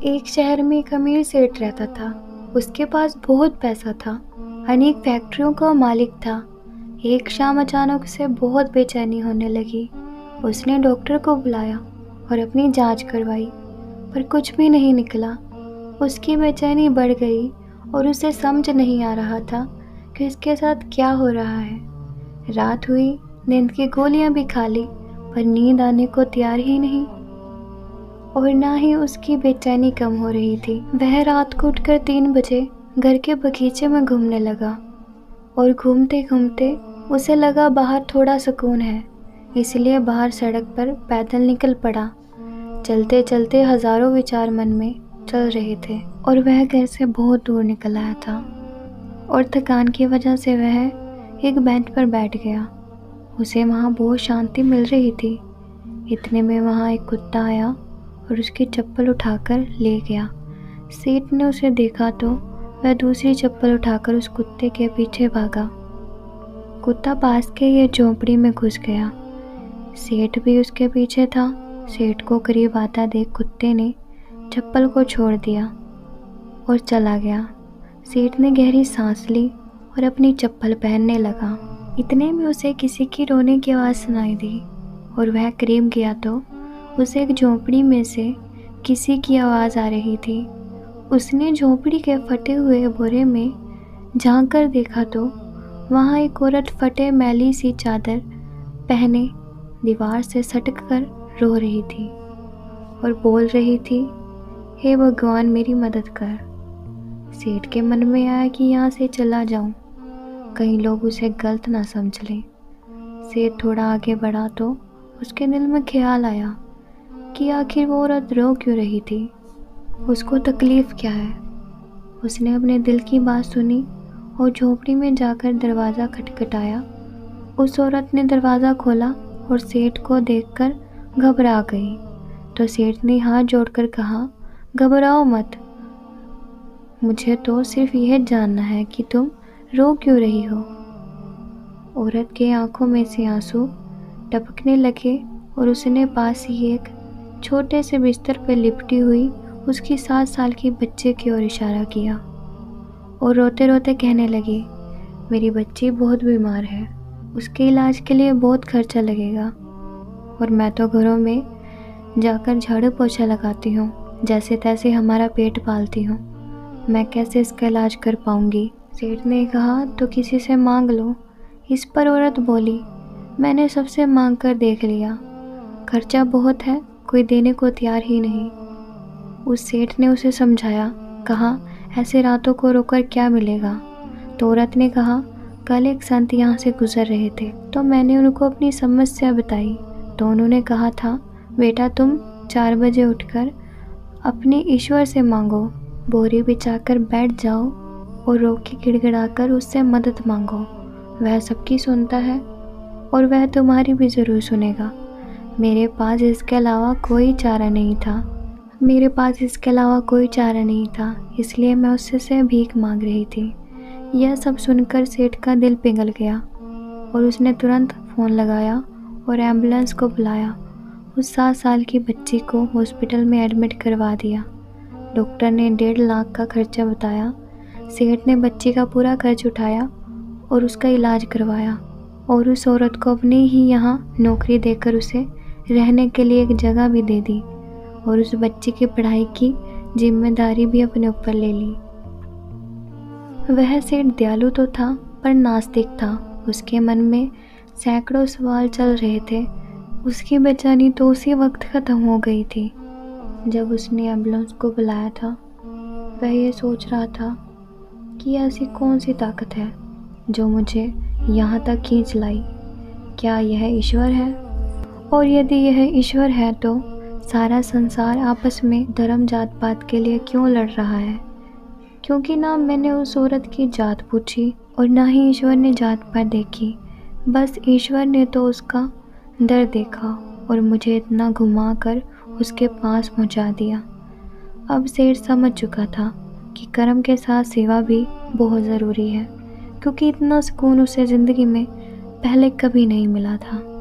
एक शहर में एक अमीर सेठ रहता था। उसके पास बहुत पैसा था, अनेक फैक्ट्रियों का मालिक था। एक शाम अचानक उसे बहुत बेचैनी होने लगी। उसने डॉक्टर को बुलाया और अपनी जांच करवाई, पर कुछ भी नहीं निकला। उसकी बेचैनी बढ़ गई और उसे समझ नहीं आ रहा था कि उसके साथ क्या हो रहा है। रात हुई, नींद की गोलियां भी खा ली, पर नींद आने को तैयार ही नहीं, और ना ही उसकी बेचैनी कम हो रही थी। वह रात को उठकर 3 बजे घर के बगीचे में घूमने लगा, और घूमते घूमते उसे लगा बाहर थोड़ा सुकून है, इसलिए बाहर सड़क पर पैदल निकल पड़ा। चलते चलते हजारों विचार मन में चल रहे थे, और वह घर से बहुत दूर निकल आया था, और थकान की वजह से वह एक बेंच पर बैठ गया। उसे वहाँ बहुत शांति मिल रही थी। इतने में वहाँ एक कुत्ता आया और उसकी चप्पल उठाकर ले गया। सेठ ने उसे देखा तो वह दूसरी चप्पल उठाकर उस कुत्ते के पीछे भागा। कुत्ता पास के ये झोंपड़ी में घुस गया। सेठ भी उसके पीछे था। सेठ को करीब आता देख कुत्ते ने चप्पल को छोड़ दिया और चला गया। सेठ ने गहरी सांस ली और अपनी चप्पल पहनने लगा। इतने में उसे किसी की रोने की आवाज़ सुनाई दी, और वह करीब गया तो उसे एक झोंपड़ी में से किसी की आवाज़ आ रही थी। उसने झोंपड़ी के फटे हुए बोरे में झांक कर देखा तो वहाँ एक औरत फटे मैली सी चादर पहने दीवार से सटक कर रो रही थी और बोल रही थी, हे भगवान मेरी मदद कर। सेठ के मन में आया कि यहाँ से चला जाऊं, कहीं लोग उसे गलत ना समझ लें। सेठ थोड़ा आगे बढ़ा तो उसके दिल में ख्याल आया कि आखिर वो औरत रो क्यों रही थी, उसको तकलीफ क्या है। उसने अपने दिल की बात सुनी और झोपड़ी में जाकर दरवाज़ा खटखटाया। उस औरत ने दरवाज़ा खोला और सेठ को देखकर घबरा गई। तो सेठ ने हाथ जोड़कर कहा, घबराओ मत, मुझे तो सिर्फ यह जानना है कि तुम रो क्यों रही हो। औरत के आंखों में से आंसू टपकने लगे और उसने पास ही एक छोटे से बिस्तर पर लिपटी हुई उसकी 7 साल की बच्चे की ओर इशारा किया और रोते रोते कहने लगी, मेरी बच्ची बहुत बीमार है, उसके इलाज के लिए बहुत खर्चा लगेगा, और मैं तो घरों में जाकर झाड़ू पोछा लगाती हूँ, जैसे तैसे हमारा पेट पालती हूँ, मैं कैसे इसका इलाज कर पाऊँगी। सेठ ने कहा, तो किसी से मांग लो। इस पर औरत बोली, मैंने सबसे मांग कर देख लिया, खर्चा बहुत है, कोई देने को तैयार ही नहीं। उस सेठ ने उसे समझाया, कहा, ऐसे रातों को रोकर क्या मिलेगा। तो औरत ने कहा, कल एक संत यहाँ से गुजर रहे थे, तो मैंने उनको अपनी समस्या बताई, तो उन्होंने कहा था, बेटा तुम 4 बजे उठकर अपने ईश्वर से मांगो, बोरी बिछाकर बैठ जाओ और रो के गिड़गिड़ाकर उससे मदद मांगो, वह सबकी सुनता है और वह तुम्हारी भी ज़रूर सुनेगा। मेरे पास इसके अलावा कोई चारा नहीं था, इसलिए मैं उससे से भीख मांग रही थी। यह सब सुनकर सेठ का दिल पिघल गया और उसने तुरंत फ़ोन लगाया और एम्बुलेंस को बुलाया। उस 7 साल की बच्ची को हॉस्पिटल में एडमिट करवा दिया। डॉक्टर ने 1.5 लाख का खर्चा बताया। सेठ ने बच्ची का पूरा खर्च उठाया और उसका इलाज करवाया, और उस औरत को अपने ही यहाँ नौकरी देकर उसे रहने के लिए एक जगह भी दे दी, और उस बच्ची की पढ़ाई की जिम्मेदारी भी अपने ऊपर ले ली। वह सेठ दयालु तो था पर नास्तिक था। उसके मन में सैकड़ों सवाल चल रहे थे। उसकी बेचैनी तो उसी वक्त ख़त्म हो गई थी जब उसने एम्बुलेंस को बुलाया था। वह ये सोच रहा था कि ऐसी कौन सी ताकत है जो मुझे यहाँ तक खींच लाई। क्या यह ईश्वर है? और यदि यह ईश्वर है तो सारा संसार आपस में धर्म जात पात के लिए क्यों लड़ रहा है? क्योंकि ना मैंने उस औरत की जात पूछी और ना ही ईश्वर ने जात पात देखी, बस ईश्वर ने तो उसका दर्द देखा और मुझे इतना घुमा कर उसके पास पहुंचा दिया। अब सेठ समझ चुका था कि कर्म के साथ सेवा भी बहुत ज़रूरी है, क्योंकि इतना सुकून उसे ज़िंदगी में पहले कभी नहीं मिला था।